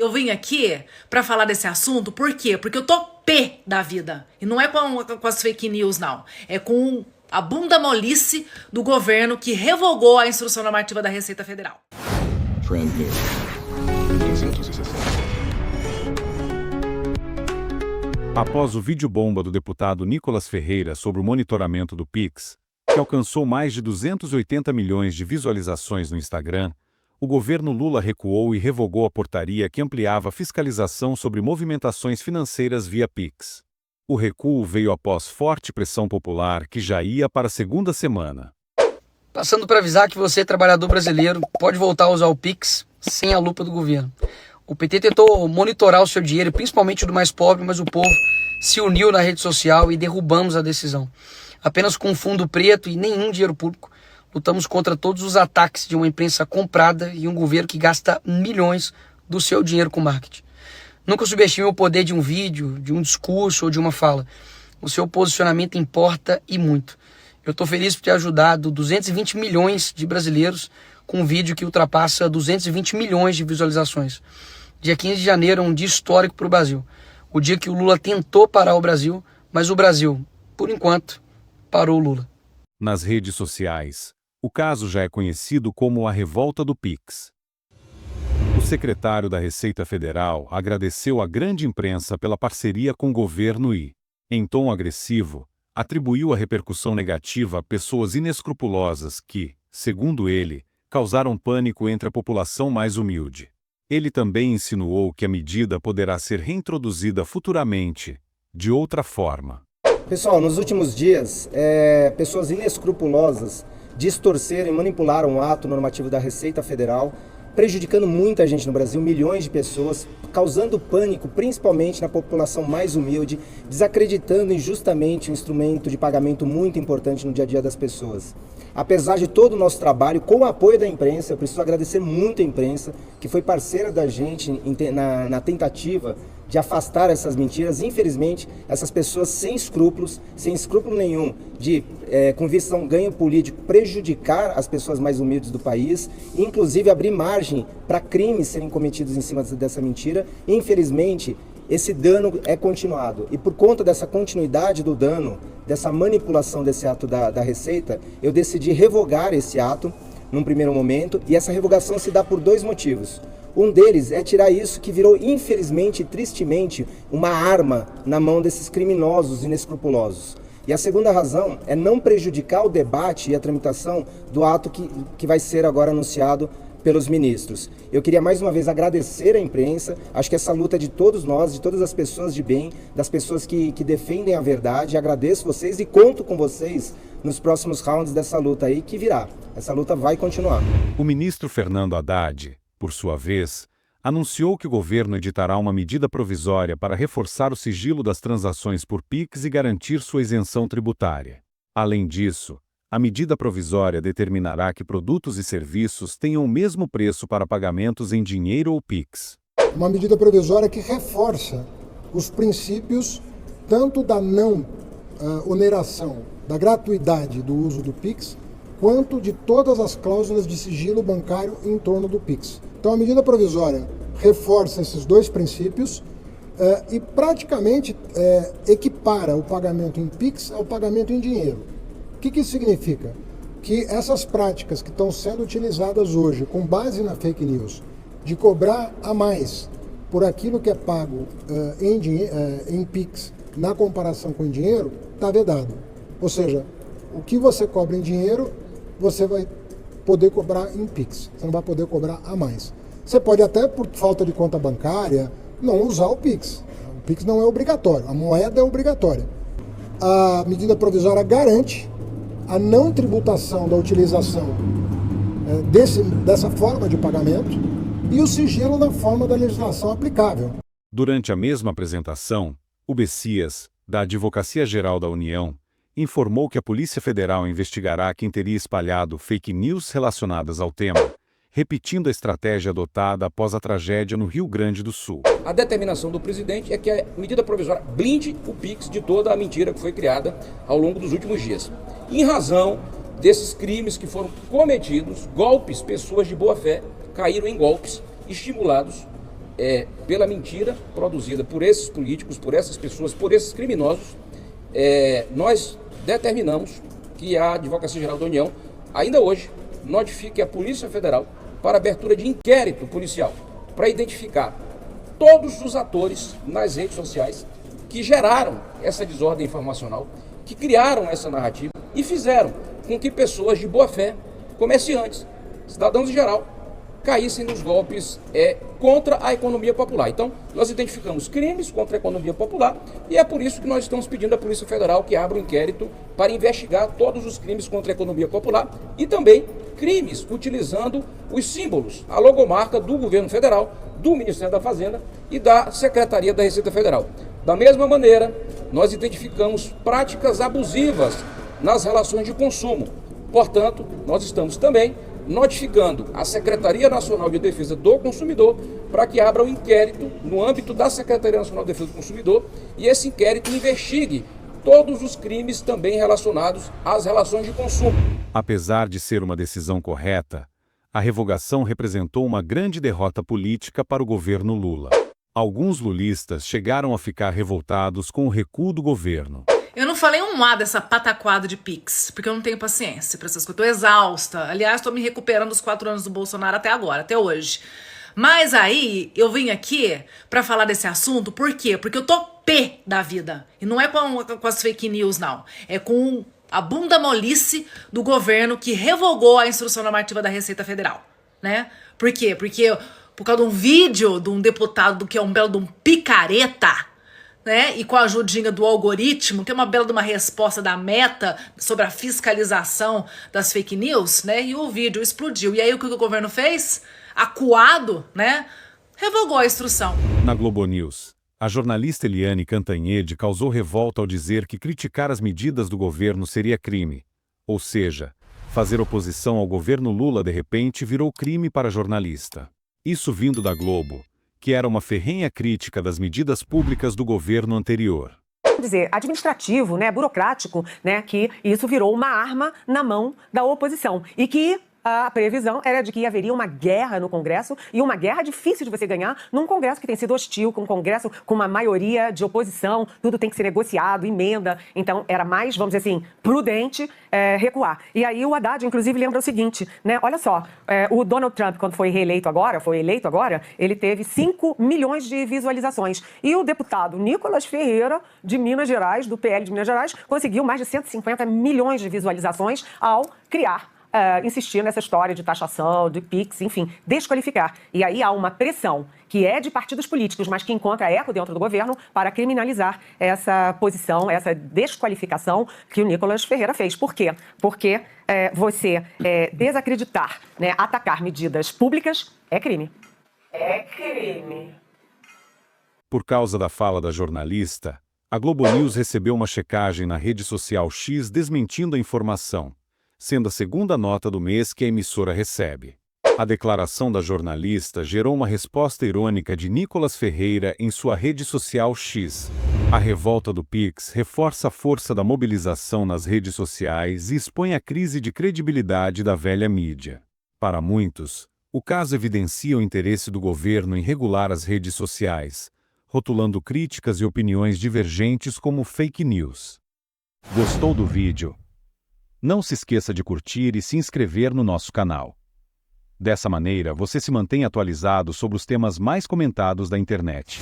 Eu vim aqui pra falar desse assunto, por quê? Porque eu tô pé da vida. E não é com as fake news, não. É com a bunda molice do governo que revogou a instrução normativa da Receita Federal. Após o vídeo bomba do deputado Nicolas Ferreira sobre o monitoramento do Pix, que alcançou mais de 280 milhões de visualizações no Instagram, o governo Lula recuou e revogou a portaria que ampliava a fiscalização sobre movimentações financeiras via Pix. O recuo veio após forte pressão popular que já ia para a segunda semana. Passando para avisar que você, trabalhador brasileiro, pode voltar a usar o Pix sem a lupa do governo. O PT tentou monitorar o seu dinheiro, principalmente o do mais pobre, mas o povo se uniu na rede social e derrubamos a decisão. Apenas com um fundo preto e nenhum dinheiro público, lutamos contra todos os ataques de uma imprensa comprada e um governo que gasta milhões do seu dinheiro com marketing. Nunca subestime o poder de um vídeo, de um discurso ou de uma fala. O seu posicionamento importa e muito. Eu estou feliz por ter ajudado 220 milhões de brasileiros com um vídeo que ultrapassa 220 milhões de visualizações. Dia 15 de janeiro é um dia histórico para o Brasil. O dia que o Lula tentou parar o Brasil, mas o Brasil, por enquanto, parou o Lula. Nas redes sociais, o caso já é conhecido como a revolta do Pix. O secretário da Receita Federal agradeceu à grande imprensa pela parceria com o governo e, em tom agressivo, atribuiu a repercussão negativa a pessoas inescrupulosas que, segundo ele, causaram pânico entre a população mais humilde. Ele também insinuou que a medida poderá ser reintroduzida futuramente, de outra forma. Pessoal, nos últimos dias, pessoas inescrupulosas distorceram e manipularam o ato normativo da Receita Federal, prejudicando muita gente no Brasil, milhões de pessoas, causando pânico, principalmente na população mais humilde, desacreditando injustamente um instrumento de pagamento muito importante no dia a dia das pessoas. Apesar de todo o nosso trabalho, com o apoio da imprensa, eu preciso agradecer muito a imprensa, que foi parceira da gente na tentativa de afastar essas mentiras. Infelizmente, essas pessoas sem escrúpulo nenhum, com vista a um ganho político, prejudicar as pessoas mais humildes do país, inclusive abrir margem para crimes serem cometidos em cima dessa mentira. Infelizmente, esse dano é continuado. E por conta dessa continuidade do dano, dessa manipulação desse ato da Receita, eu decidi revogar esse ato num primeiro momento, e essa revogação se dá por dois motivos. Um deles é tirar isso que virou, infelizmente e tristemente, uma arma na mão desses criminosos inescrupulosos. E a segunda razão é não prejudicar o debate e a tramitação do ato que vai ser agora anunciado pelos ministros. Eu queria mais uma vez agradecer à imprensa. Acho que essa luta é de todos nós, de todas as pessoas de bem, das pessoas que defendem a verdade. Agradeço vocês e conto com vocês nos próximos rounds dessa luta aí que virá. Essa luta vai continuar. O ministro Fernando Haddad, por sua vez, anunciou que o governo editará uma medida provisória para reforçar o sigilo das transações por Pix e garantir sua isenção tributária. Além disso, a medida provisória determinará que produtos e serviços tenham o mesmo preço para pagamentos em dinheiro ou Pix. Uma medida provisória que reforça os princípios tanto da não oneração, da gratuidade do uso do Pix, quanto de todas as cláusulas de sigilo bancário em torno do Pix. Então a medida provisória reforça esses dois princípios e praticamente equipara o pagamento em Pix ao pagamento em dinheiro. O que isso significa? Que essas práticas que estão sendo utilizadas hoje, com base na fake news, de cobrar a mais por aquilo que é pago em Pix na comparação com o dinheiro, está vedado. Ou seja, o que você cobra em dinheiro, você vai poder cobrar em Pix. Você não vai poder cobrar a mais. Você pode até, por falta de conta bancária, não usar o Pix. O Pix não é obrigatório, a moeda é obrigatória. A medida provisória garante a não tributação da utilização dessa forma de pagamento e o sigilo na forma da legislação aplicável. Durante a mesma apresentação, o Bessias, da Advocacia Geral da União, informou que a Polícia Federal investigará quem teria espalhado fake news relacionadas ao tema, repetindo a estratégia adotada após a tragédia no Rio Grande do Sul. A determinação do presidente é que a medida provisória blinde o Pix de toda a mentira que foi criada ao longo dos últimos dias. Em razão desses crimes que foram cometidos, golpes, pessoas de boa fé caíram em golpes estimulados pela mentira produzida por esses políticos, por essas pessoas, por esses criminosos, nós determinamos que a Advocacia Geral da União, ainda hoje, notifique a Polícia Federal para abertura de inquérito policial, para identificar todos os atores nas redes sociais que geraram essa desordem informacional, que criaram essa narrativa e fizeram com que pessoas de boa fé, comerciantes, cidadãos em geral, caíssem nos golpes contra a economia popular. Então, nós identificamos crimes contra a economia popular e é por isso que nós estamos pedindo à Polícia Federal que abra um inquérito para investigar todos os crimes contra a economia popular e também crimes utilizando os símbolos, a logomarca do governo federal, do Ministério da Fazenda e da Secretaria da Receita Federal. Da mesma maneira, nós identificamos práticas abusivas nas relações de consumo. Portanto, nós estamos também notificando a Secretaria Nacional de Defesa do Consumidor para que abra um inquérito no âmbito da Secretaria Nacional de Defesa do Consumidor e esse inquérito investigue todos os crimes também relacionados às relações de consumo. Apesar de ser uma decisão correta, a revogação representou uma grande derrota política para o governo Lula. Alguns lulistas chegaram a ficar revoltados com o recuo do governo. Eu não falei um A dessa pataquada de Pix, porque eu não tenho paciência pra essas coisas. Eu tô exausta. Aliás, tô me recuperando dos 4 anos do Bolsonaro até agora, até hoje. Mas aí, eu vim aqui pra falar desse assunto, por quê? Porque eu tô pé da vida. E não é com as fake news, não. É com a bunda molice do governo que revogou a instrução normativa da Receita Federal, né? Por quê? Porque por causa de um vídeo de um deputado que é um belo de um picareta, né? E com a ajudinha do algoritmo, que é uma bela de uma resposta da Meta sobre a fiscalização das fake news, né? E o vídeo explodiu. E aí o que o governo fez? Acuado, né? Revogou a instrução. Na Globo News, a jornalista Eliane Cantanhede causou revolta ao dizer que criticar as medidas do governo seria crime. Ou seja, fazer oposição ao governo Lula de repente virou crime para a jornalista. Isso vindo da Globo, que era uma ferrenha crítica das medidas públicas do governo anterior. Quer dizer, administrativo, né, burocrático, né, que isso virou uma arma na mão da oposição e que a previsão era de que haveria uma guerra no Congresso e uma guerra difícil de você ganhar num Congresso que tem sido hostil, com um Congresso com uma maioria de oposição, tudo tem que ser negociado, emenda. Então era mais, vamos dizer assim, prudente recuar. E aí o Haddad, inclusive, lembra o seguinte, né? Olha só, o Donald Trump, quando foi eleito agora, ele teve 5 milhões de visualizações. E o deputado Nicolas Ferreira, de Minas Gerais, do PL de Minas Gerais, conseguiu mais de 150 milhões de visualizações ao criar insistir nessa história de taxação, de PIX, enfim, desqualificar. E aí há uma pressão que é de partidos políticos, mas que encontra eco dentro do governo para criminalizar essa posição, essa desqualificação que o Nicolas Ferreira fez. Por quê? Porque você desacreditar, né, atacar medidas públicas é crime. É crime. Por causa da fala da jornalista, a Globo News recebeu uma checagem na rede social X desmentindo a informação, sendo a segunda nota do mês que a emissora recebe. A declaração da jornalista gerou uma resposta irônica de Nicolas Ferreira em sua rede social X. A revolta do Pix reforça a força da mobilização nas redes sociais e expõe a crise de credibilidade da velha mídia. Para muitos, o caso evidencia o interesse do governo em regular as redes sociais, rotulando críticas e opiniões divergentes como fake news. Gostou do vídeo? Não se esqueça de curtir e se inscrever no nosso canal. Dessa maneira, você se mantém atualizado sobre os temas mais comentados da internet.